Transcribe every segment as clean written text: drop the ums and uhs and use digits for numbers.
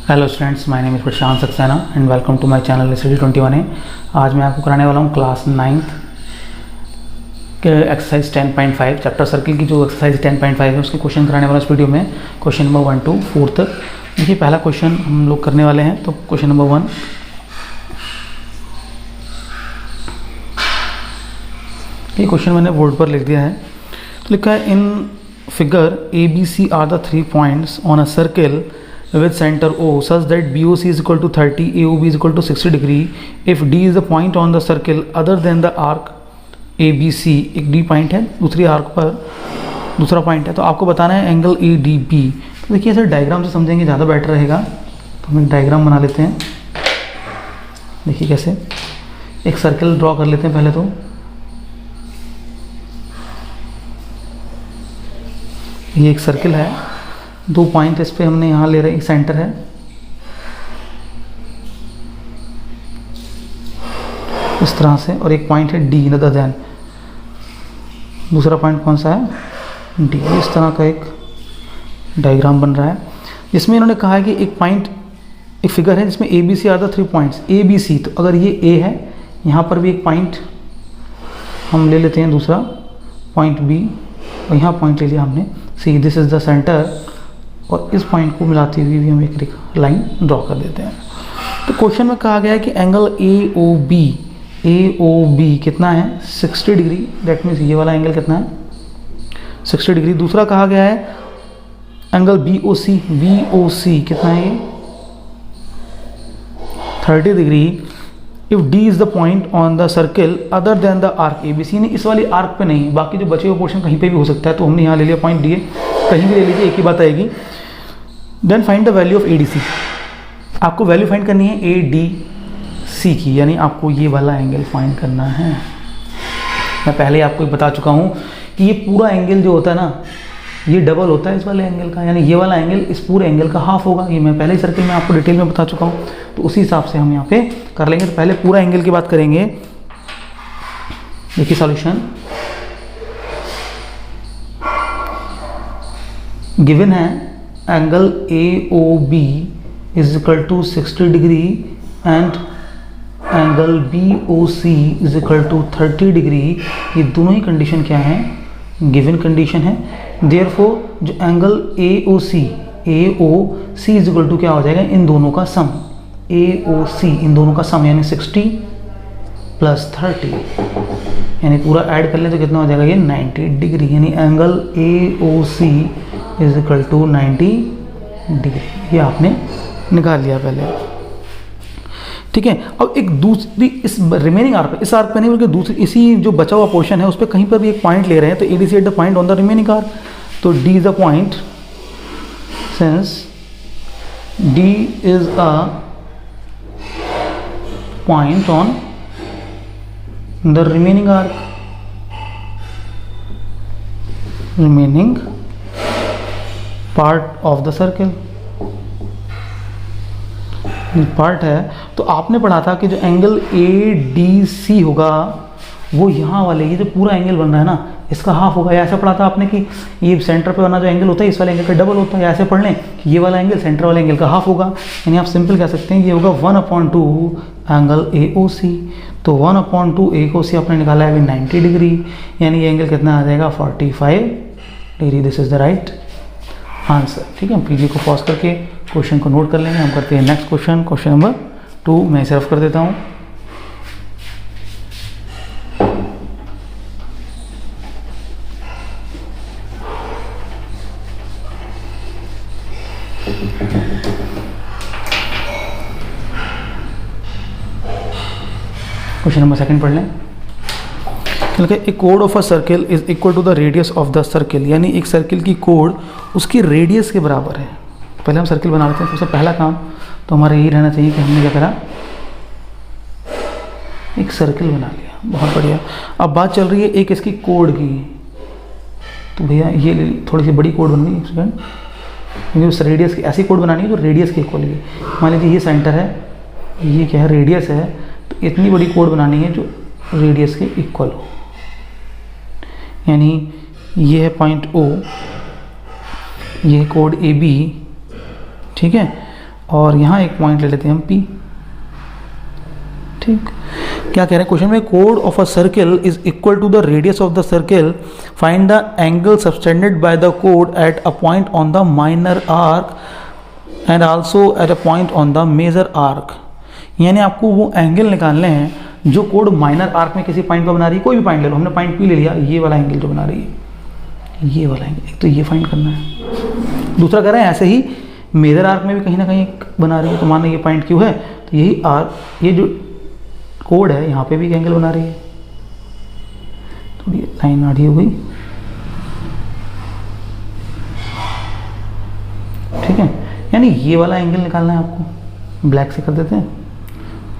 Hello students, my name is Prashant Saxena and welcome to my channel study 21 है। आज मैं आपको कराने वाला हूँ क्लास 9th के एक्सरसाइज 10.5 चैप्टर सर्किल की जो एक्सरसाइज 10.5 है उसके क्वेश्चन कराने वाला इस वीडियो में। क्वेश्चन नंबर 1 to 4 तक। देखिए पहला क्वेश्चन हम लोग करने वाले हैं। तो क्वेश्चन नंबर 1, ये क्वेश्चन मैंने बोर्ड पर लिख दिया है। तो लिखा है in figure ABC are the 3 points on a circle with center O such that BOC is equal to 30, AOB is equal to 60 degree. If D is the point on the circle other than the arc ABC, एक D point है, दूसरी arc पर दूसरा point है, तो आपको बताना है एंगल ADB। तो देखिए ऐसे डायग्राम से समझेंगे ज़्यादा बेटर रहेगा। तो हम एक डायग्राम बना लेते हैं। देखिए कैसे, एक सर्कल ड्रॉ कर लेते हैं पहले। तो ये एक सर्कल है, 2 पॉइंट इस पे हमने यहाँ ले रहे हैं, सेंटर है, इस तरह से, और एक पॉइंट है D अदर देन। दूसरा पॉइंट कौन सा है? D। इस तरह का एक डायग्राम बन रहा है जिसमें इन्होंने कहा है कि एक पॉइंट, एक फिगर है जिसमें ABC are the 3 points ABC। तो अगर ये A है, यहाँ पर भी एक पॉइंट हम ले लेते हैं, दूसरा पॉइंट B, और यहाँ पॉइंट ले लिया हमने C। This is the centre, और इस पॉइंट को मिलाते हुए भी हम एक लाइन ड्रॉ कर देते हैं। तो क्वेश्चन में कहा गया है कि एंगल AOB कितना है? 60 डिग्री। दैट मीन्स ये वाला एंगल कितना है? 60 डिग्री। दूसरा कहा गया है एंगल BOC कितना है? ये 30 degree. If D is the point on the circle other than the arc ABC, नहीं इस वाली आर्क पे नहीं, बाकी जो बचे हुए पोर्शन कहीं पे भी हो सकता है। तो हमने यहाँ ले लिया पॉइंट D, कहीं भी ले लीजिए, एक ही बात आएगी। Then find the value of ADC। आपको वैल्यू फाइंड करनी है ADC की, यानी आपको ये वाला एंगल फाइंड करना है। मैं पहले आपको बता चुका हूँ कि ये पूरा एंगल जो होता है ना, ये डबल होता है इस वाले एंगल का, यानी ये वाला एंगल इस पूरे एंगल का हाफ होगा। ये मैं पहले ही सर्किल में आपको डिटेल में बता चुका हूँ, तो उसी हिसाब से हम यहाँ पे कर लेंगे। तो पहले पूरा एंगल की बात करेंगे। देखिए सॉल्यूशन गिवन है, angle AOB is equal to 60 degree and angle BOC is equal to 30 degree. ये दोनों ही कंडीशन क्या है? गिवन कंडीशन है। देयरफॉर जो angle AOC is equal to क्या हो जाएगा? इन दोनों का सम, AOC इन दोनों का सम, यानी 60 प्लस 30, यानी पूरा ऐड कर लें तो कितना हो जाएगा? ये 90 डिग्री। यानी angle AOC is equal to 90 degree. ये आपने निकाल लिया पहले, ठीक है। अब एक दूसरी इस रिमेनिंग आर्क, इस आर्क पे नहीं बल्कि दूसरी, इसी जो बचा हुआ पोर्शन है उस पर कहीं पर भी एक पॉइंट ले रहे हैं। तो ADC at the point on the remaining arc. तो D is the point, since D is a point on the remaining arc, remaining part of the circle part है। तो आपने पढ़ा था कि जो एंगल ADC होगा वो यहाँ वाले, ये जो पूरा एंगल बन रहा है ना, इसका हाफ होगा। ऐसा पढ़ा था आपने कि ये सेंटर पे बना जो एंगल होता है इस वाले एंगल का डबल होता है। ऐसे पढ़ लें कि ये वाला एंगल सेंटर वाले एंगल का हाफ होगा। यानी आप सिंपल कह सकते हैं ये होगा 1/2 एंगल AOC। तो 1/2 AOC आपने निकाला है अभी 90 डिग्री, यानी ये एंगल कितना आ जाएगा? 45 degree. This is the right answer, ठीक है। हम वीडियो को पॉज करके क्वेश्चन को नोट कर लेंगे। हम करते हैं नेक्स्ट क्वेश्चन, क्वेश्चन नंबर 2। मैं इसे रफ कर देता हूँ। क्वेश्चन नंबर 2 पढ़ लें। ए कोड of a circle is equal to the radius of the circle, यानी एक सर्किल की कोड उसकी रेडियस के बराबर है। पहले हम सर्किल बना लेते हैं। सबसे पहला काम तो हमारा यही रहना चाहिए कि हमने क्या करा? एक सर्किल बना लिया। बहुत बढ़िया। अब बात चल रही है एक इसकी कोड की। तो भैया ये थोड़ी सी बड़ी कोड बन गई, एक सेकंड, क्योंकि उस रेडियस की ऐसी कोड बनानी है जो रेडियस के इक्वल है। मान लीजिए ये सेंटर है, ये क्या है? रेडियस है। तो इतनी बड़ी कोड बनानी है जो रेडियस के इक्वल हो, यानी ये है पॉइंट O, ये कोड AB, ठीक है। और यहाँ एक पॉइंट ले लेते हैं हम P। ठीक, क्या कह रहे हैं क्वेश्चन में, code of a circle is equal to the radius of the circle, find the angle subtended by the code at a point on the minor arc and also at a point on the major arc. यानी आपको वो angle निकालने हैं जो code minor arc में किसी point पर बना रही है, कोई भी पॉइंट ले लो, हमने पॉइंट P ले लिया, ये वाला एंगल जो बना रही है, ये वाला एंगल, एक तो ये फाइंड करना है। दूसरा कह रहे हैं ऐसे ही मेजर आर्क में भी कहीं ना कहीं बना रही है, तो मान लो ये पॉइंट Q है, तो यही आर्क, ये जो कोड है यहाँ पे भी एंगल बना रही है। थोड़ी लाइन आड़ी हो गई, ठीक है। यानी ये वाला एंगल निकालना है आपको, ब्लैक से कर देते हैं,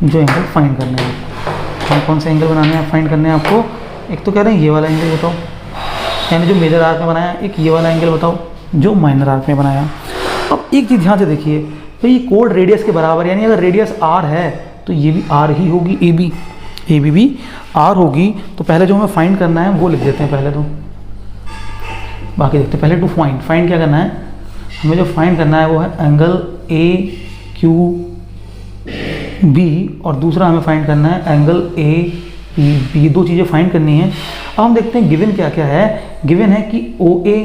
जो एंगल फाइंड करना है आपको। कौन से एंगल बनाने हैं फाइंड करने हैं आपको, एक तो कह रहे हैं ये वाला एंगल बताओ, यानी जो मेजर आर्क में बनाया, एक ये वाला एंगल बताओ जो माइनर आर्क में बनाया। अब एक चीज़ ध्यान से देखिए, तो ये कोड रेडियस के बराबर, यानी अगर रेडियस r है तो ये भी r ही होगी, ए बी भी r होगी। तो पहले जो हमें फाइंड करना है वो लिख देते हैं पहले, तो बाकी देखते हैं। पहले टू फाइंड क्या करना है, हमें जो फाइंड करना है वो है एंगल ए क्यू बी, और दूसरा हमें फाइंड करना है एंगल ए पी बी। दो चीज़ें फाइंड करनी है। अब हम देखते हैं गिवन क्या क्या है। गिवन है कि ओ ए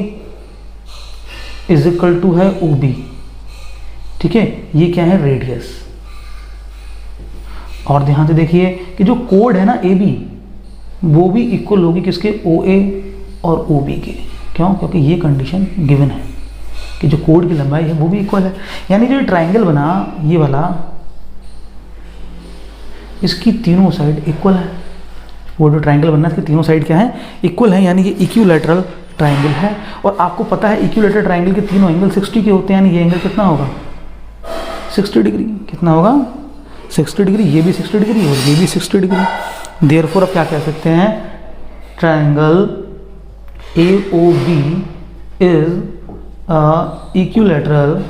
इज इक्वल टू है ओ बी, ठीक है, ये क्या है रेडियस। और ध्यान से देखिए कि जो कोड है ना ए बी, वो भी इक्वल होगी किसके, ओ ए और ओ बी के। क्यों, क्योंकि ये कंडीशन गिवन है कि जो कोड की लंबाई है वो भी इक्वल है। यानी जो ट्राइंगल बना ये वाला, इसकी तीनों साइड इक्वल है। वो जो ट्राइंगल बनना है इसकी तीनों साइड क्या है, इक्वल है, यानी ये इक्विलैटरल ट्राइंगल है। और आपको पता है इक्विलैटरल ट्राइंगल के तीनों एंगल 60 के होते हैं, यानी ये एंगल कितना होगा 60 डिग्री। कितना होगा 60 डिग्री, ये भी 60 डिग्री और ये भी 60 डिग्री। देयरफॉर अब क्या कह सकते हैं, triangle A O B is equilateral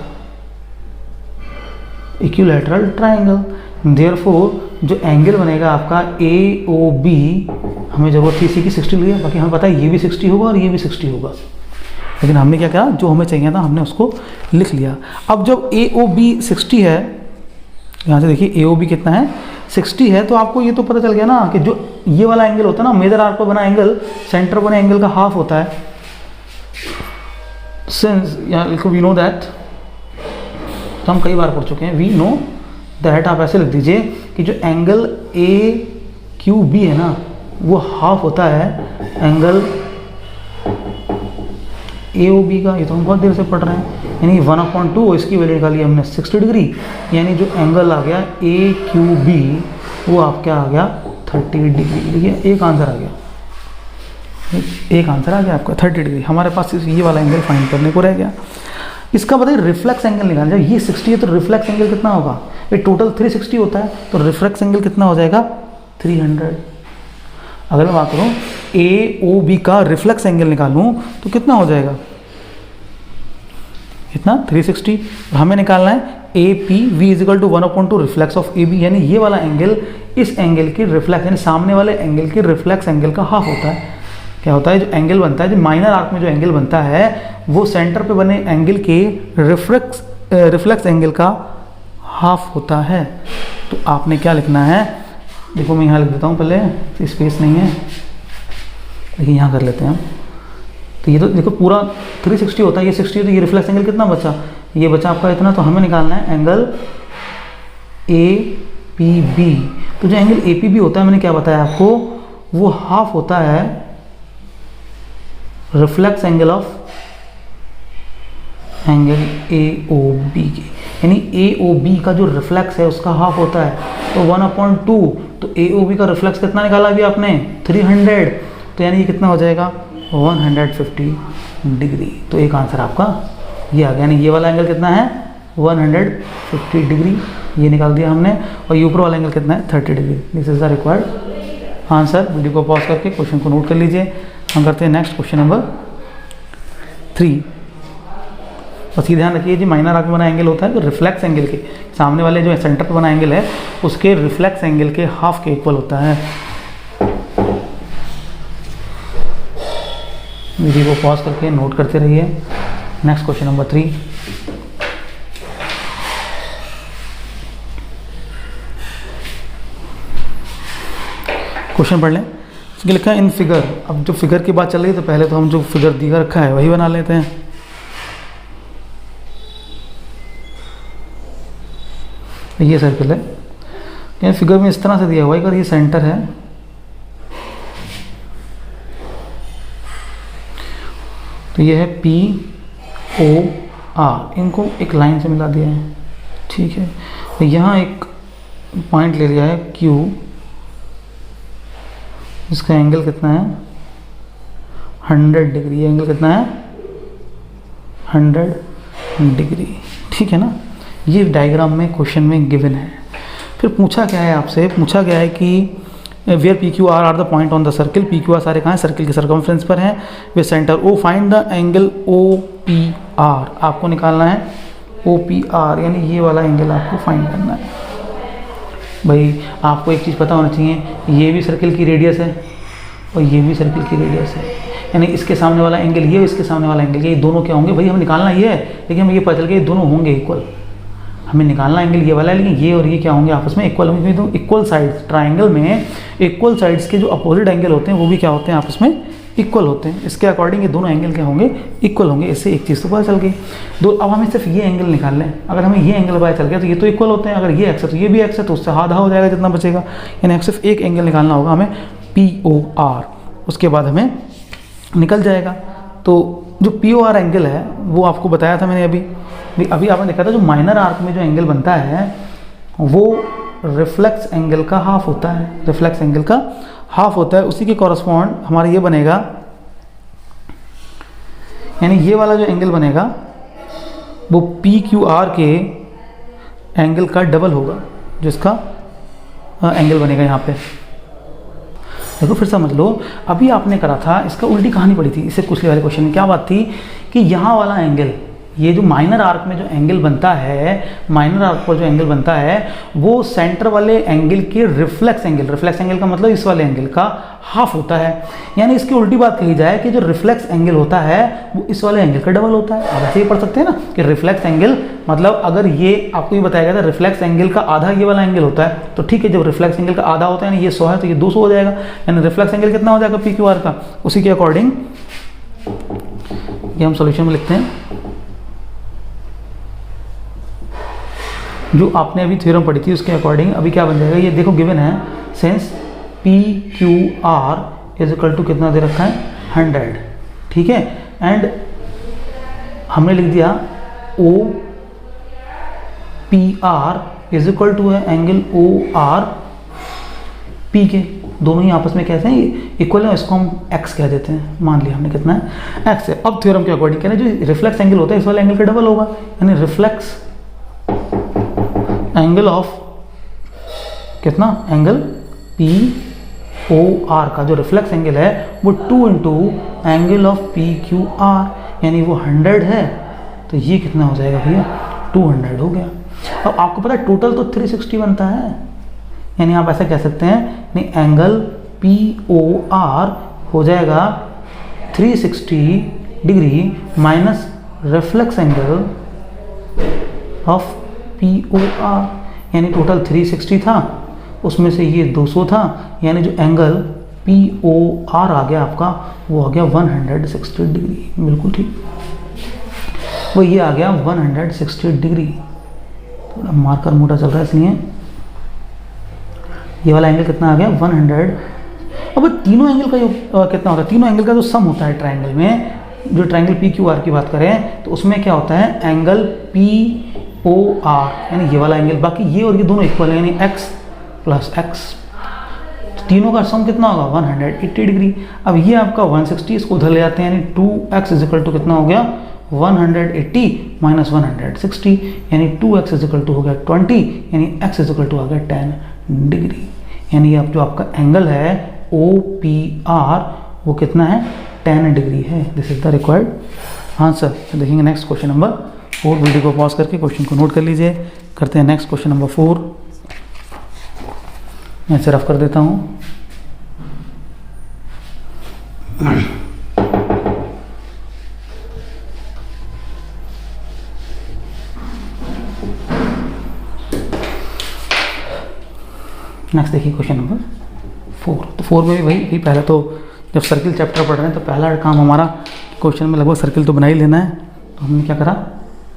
triangle. Therefore जो एंगल बनेगा आपका ए ओ बी, हमें जरूरत थी इसी की 60 लिया, बाकी हमें पता है ये भी 60 होगा और ये भी 60 होगा, लेकिन हमने क्या कहा, जो हमें चाहिए था हमने उसको लिख लिया। अब जब ए ओ बी 60 है, यहाँ से देखिए ए ओ बी कितना है 60 है, तो आपको ये तो पता चल गया ना कि जो ये वाला एंगल होता है ना, मेजर आर्क पर बना एंगल सेंटर बने एंगल का हाफ होता है। सिंस वी नो दैट, तो हम कई बार पढ़ चुके हैं, वी नो दैट। आप ऐसे लिख दीजिए कि जो एंगल ए क्यू बी है ना, वो हाफ होता है एंगल ए ओ बी का। ये तो हम बहुत देर से पढ़ रहे हैं, यानी 1/2, इसकी वैल्यू निकाली हमने 60 डिग्री, यानी जो एंगल आ गया ए क्यू बी वो आपका आ गया 30 डिग्री। देखिए एक आंसर आ गया, एक आंसर आ गया आपका 30 डिग्री। हमारे पास ये वाला एंगल फाइंड करने को रह गया। इसका बताइए रिफ्लेक्स एंगल निकालना, जब ये 60 है तो रिफ्लेक्स एंगल कितना होगा, ये टोटल 360 होता है, तो रिफ्लेक्स एंगल कितना हो जाएगा 300। अगर मैं बात करूँ ए ओ बी का रिफ्लेक्स एंगल निकालूं तो कितना हो जाएगा, इतना 360। हमें निकालना है A P V is equal to 1/2 reflex of A B, यानी ये वाला एंगल इस एंगल की रिफ्लेक्स, यानी सामने वाले एंगल की रिफ्लेक्स एंगल का हाफ होता है। क्या होता है, जो एंगल बनता है, जो माइनर आर्क में जो एंगल बनता है वो सेंटर पे बने एंगल के रिफ्लेक्स एंगल का हाफ होता है। तो आपने क्या लिखना है, देखो मैं यहाँ लिख देता हूँ पहले, तो स्पेस नहीं है, देखिए यहाँ कर लेते हैं हम। तो ये तो देखो पूरा 360 होता है, ये 60 तो ये रिफ्लेक्स एंगल कितना बचा, ये बचा आपका इतना। तो हमें निकालना है एंगल ए पी बी। तो जो एंगल ए पी बी होता है, मैंने क्या बताया आपको, वो हाफ होता है reflex angle of angle A O B के, यानी ए ओ बी का जो रिफ्लेक्स है उसका हाफ होता है, तो 1/2। तो ए ओ बी का रिफ्लेक्स कितना निकाला अभी आपने 300, तो यानी ये कितना हो जाएगा 150 डिग्री। तो एक आंसर आपका ये आ गया, यानी ये वाला एंगल कितना है 150 डिग्री, ये निकाल दिया हमने। और ये ऊपर वाला एंगल कितना है 30 degree. This is the required answer. Video को पॉज करके क्वेश्चन को नोट कर लीजिए। हम करते हैं नेक्स्ट क्वेश्चन नंबर 3। बस ये ध्यान रखिए, जो माइनर आर्क में बना एंगल होता है तो रिफ्लेक्स एंगल के सामने वाले जो सेंटर पर बना एंगल है उसके रिफ्लेक्स एंगल के हाफ के इक्वल होता है। वीडियो को पॉज करके नोट करते रहिए। Next question number 3। क्वेश्चन पढ़ लें। इसके लिखा है इन फिगर। अब जो फिगर की बात चल रही है तो पहले तो हम जो फिगर दिया रखा है वही बना लेते हैं। ये सर्कल है, ये फिगर में इस तरह से दिया हुआ है, अगर ये सेंटर है तो ये है पी ओ आर, इनको एक लाइन से मिला दिया है, ठीक है। तो यहाँ एक पॉइंट ले लिया है क्यू, इसका एंगल कितना है 100 डिग्री, एंगल कितना है 100 डिग्री, ठीक है ना। ये डायग्राम में क्वेश्चन में गिवन है। फिर पूछा क्या है आपसे, पूछा गया है कि where P Q R the point on the circle, P Q R सारे कहाँ हैं, सर्किल के सर्कमफ्रेंस पर हैं, वे centre O, find the angle O P R, आपको निकालना है ओ पी आर, यानी ये वाला एंगल आपको फाइंड करना है। भाई आपको एक चीज़ पता होना चाहिए, ये भी सर्किल की रेडियस है और ये भी सर्किल की रेडियस है, यानी इसके सामने वाला एंगल ये, इसके सामने वाला एंगल ये, दोनों क्या होंगे भाई, हमें निकालना ये है, लेकिन हमें ये पता चल गया ये दोनों होंगे इक्वल। हमें निकालना एंगल ये वाला है, लेकिन ये और ये क्या होंगे आपस में इक्वल होंगे, तो इक्वल साइड्स, ट्राइंगल में इक्वल साइड्स के जो अपोजिट एंगल होते हैं वो भी क्या होते हैं आपस में इक्वल होते हैं। इसके अकॉर्डिंग ये दोनों एंगल क्या होंगे इक्वल होंगे। इससे एक चीज़ तो पता चल गई दो। अब हमें सिर्फ ये एंगल निकाल लें, अगर हमें ये एंगल पता चल गया तो ये तो इक्वल होते हैं, अगर ये एक्स है तो ये भी एक्स है, तो उससे आधा हो जाएगा जितना बचेगा, यानी सिर्फ एक एंगल निकालना होगा हमें पी ओ आर, उसके बाद हमें निकल जाएगा। तो जो पी ओ आर एंगल है वो आपको बताया था मैंने अभी आपने देखा था, जो माइनर आर्क में जो एंगल बनता है वो रिफ्लेक्स एंगल का हाफ होता है, रिफ्लेक्स एंगल का हाफ होता है, उसी के कॉरस्पॉन्ड हमारा ये बनेगा, यानी ये वाला जो एंगल बनेगा वो पी क्यू आर के एंगल का डबल होगा, जिसका एंगल बनेगा यहाँ पे। देखो फिर समझ लो, अभी आपने करा था इसका उल्टी कहानी पड़ी थी, इससे पिछले वाले क्वेश्चन में क्या बात थी कि यहाँ वाला एंगल, ये जो माइनर आर्क में जो एंगल बनता है, माइनर आर्क पर जो एंगल बनता है वो सेंटर वाले एंगल के रिफ्लेक्स एंगल का मतलब इस वाले एंगल का हाफ होता है। यानी इसकी उल्टी बात कही जाए कि जो रिफ्लेक्स एंगल होता है वो इस वाले एंगल का डबल होता है। अब ऐसे ही पढ़ सकते हैं ना कि रिफ्लेक्स एंगल मतलब, अगर ये आपको ये बताया गया था रिफ्लेक्स एंगल का आधा ये वाला एंगल होता है, तो ठीक है, जब रिफ्लेक्स एंगल का आधा होता है यानी ये 100 है तो ये 200 हो जाएगा, यानी रिफ्लेक्स एंगल कितना हो जाएगा पी क्यू आर का। उसी के अकॉर्डिंग ये हम सॉल्यूशन में लिखते हैं, जो आपने अभी थ्योरम पढ़ी थी उसके अकॉर्डिंग अभी क्या बन जाएगा, ये देखो गिवन है, since P Q R is equal to कितना दे रखा है 100, ठीक है, एंड हमने लिख दिया O P R is equal to है एंगल ओ आर पी के, दोनों ही आपस में कैसे हैं इक्वल है, इसको हम x कह देते हैं, मान लिया हमने कितना है x है। अब थ्योरम के अकॉर्डिंग कहना जो रिफ्लेक्स एंगल होता है इस वाले एंगल का डबल होगा, यानी रिफ्लेक्स एंगल ऑफ कितना, एंगल पी ओ आर का जो रिफ्लेक्स एंगल है वो 2 into angle of P Q are, यानी वो 100 है तो ये कितना हो जाएगा भैया 200 हो गया। अब आपको पता है टोटल तो 360 बनता है, यानी आप ऐसा कह सकते हैं नहीं एंगल पी ओ आर हो जाएगा 360 degree minus reflex angle of P O R, यानी टोटल 360 था, उसमें से ये 200 था, यानी जो एंगल पी ओ आर आ गया आपका वो आ गया 160 डिग्री, बिल्कुल ठीक, वो ये आ गया 160 डिग्री। थोड़ा मार्कर मोटा चल रहा है इसलिए ये वाला एंगल कितना आ गया 100। अब तीनों एंगल का जो कितना होता है, तीनों एंगल का जो सम होता है ट्राइंगल में, जो ट्राइंगल पी क्यू आर की बात करें तो उसमें क्या होता है एंगल पी ओ आर, यानी ये वाला एंगल, बाकी ये और ये दोनों इक्वल है, यानी x प्लस एक्स, तीनों का सम कितना होगा 180 डिग्री। अब ये आपका 160 इसको उधर ले जाते हैं, यानी 2x इज इक्वल टू कितना हो गया 180 माइनस 160, यानी 2x इज इक्वल टू हो गया 20, यानी x इज इक्वल टू आ गया 10 डिग्री, यानी अब जो आपका एंगल है ओ पी आर वो कितना है 10 डिग्री है। This is the required answer. देखेंगे नेक्स्ट क्वेश्चन नंबर 4, वीडियो को पॉज करके क्वेश्चन को नोट कर लीजिए। करते हैं नेक्स्ट क्वेश्चन नंबर 4, मैं इसे रफ कर देता हूँ। नेक्स्ट देखिए क्वेश्चन नंबर 4। तो 4 में भी भाई पहला तो जब सर्किल चैप्टर पढ़ रहे हैं तो पहला काम हमारा क्वेश्चन में लगभग सर्किल तो बना ही लेना है। तो हमने क्या करा,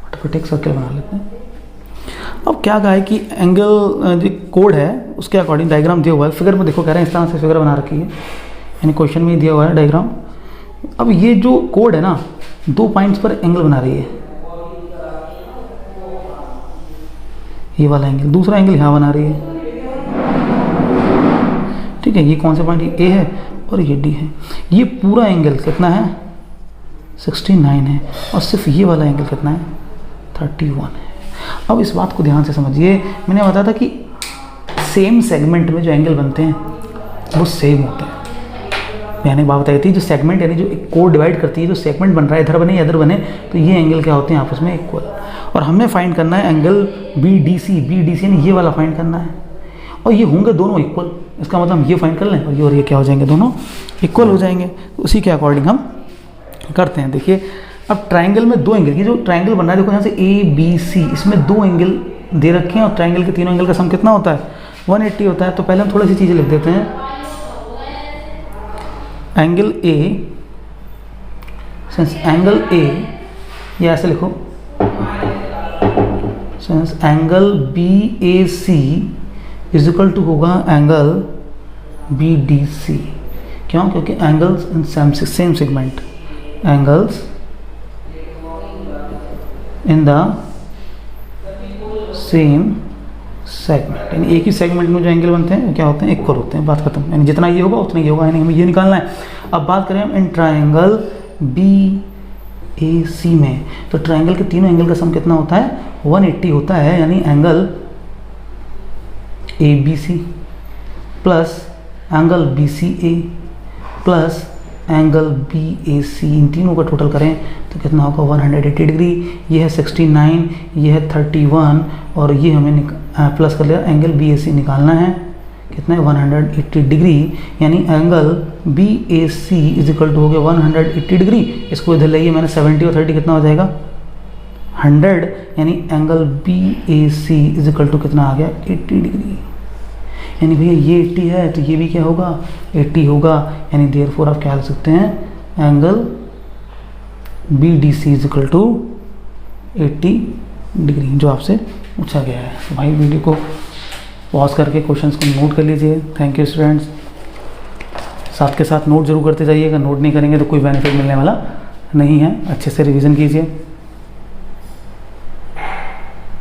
फटाफट एक सर्किल बना लेते हैं। अब क्या कहा है कि एंगल जो कोड है उसके अकॉर्डिंग डायग्राम दिया हुआ है। फिगर में देखो कह रहे हैं इस तरह से फिगर बना रखी है, यानी क्वेश्चन में ही दिया हुआ है डायग्राम। अब ये जो कोड है ना 2 पॉइंट्स पर एंगल बना रही है, ये वाला एंगल, दूसरा एंगल यहाँ बना रही है, ठीक है। ये कौन सा पॉइंट, ये ए है और ये डी है। ये पूरा एंगल कितना है 69 है और सिर्फ ये वाला एंगल कितना है 31 है। अब इस बात को ध्यान से समझिए, मैंने बताया था कि सेम सेगमेंट में जो एंगल बनते हैं वो सेम होते हैं। मैंने बात बताई थी जो सेगमेंट यानी जो एक कोड डिवाइड करती है, जो सेगमेंट बन रहा है इधर बने या इधर बने, तो ये एंगल क्या होते हैं आपस में इक्वल। और हमें फाइंड करना है एंगल बी डी सी यानी ये वाला फाइंड करना है, और ये होंगे दोनों इक्वल। इसका मतलब हम ये फाइंड कर लें और ये क्या हो जाएंगे, दोनों इक्वल हो जाएंगे। तो उसी के अकॉर्डिंग हम करते हैं। देखिए अब ट्राइंगल में 2 एंगल, ये जो ट्राइंगल बन रहा है देखो यहाँ से ए बी सी, इसमें 2 एंगल दे रखे हैं और ट्राइंगल के तीनों एंगल का सम कितना होता है 180 होता है। तो पहले हम थोड़ी सी चीज़ें लिख देते हैं। Angle A, since angle A, या ऐसे लिखो since angle B A C is equal to होगा एंगल बी डी सी। क्यों, क्योंकि angles in same segment, angles in the same segment, यानी एक ही सेगमेंट में जो एंगल बनते हैं वो क्या होते हैं इक्वल होते हैं, बात खत्म। यानी जितना ये होगा उतना ये होगा, यानी हमें ये निकालना है। अब बात करें हम इन ट्राइंगल बी ए सी में, तो ट्राइंगल के तीनों एंगल का सम कितना होता है 180 होता है, यानी angle A B C plus angle B C A plus angle B A C, इन तीनों का टोटल करें तो कितना होगा 180 डिग्री। ये है 69, ये है 31 और ये हमें प्लस कर लिया, एंगल बी ए सी निकालना है कितना है 180 डिग्री, यानी angle B A C is equal to हो गया 180 डिग्री। इसको इधर लाइए, मैंने 70 और 30 कितना हो जाएगा 100, यानी angle B A C is equal to कितना आ गया 80 डिग्री। यानी भैया ये 80 है तो ये भी क्या होगा 80 होगा, यानी देयरफॉर आप क्या लिख सकते हैं angle B D C is equal to 80 degree, जो आपसे पूछा गया है। तो भाई वीडियो को पॉज करके क्वेश्चंस को नोट कर लीजिए। Thank you students. साथ के साथ नोट जरूर करते जाइएगा, नोट नहीं करेंगे तो कोई बेनिफिट मिलने वाला नहीं है। अच्छे से रिवीजन कीजिए।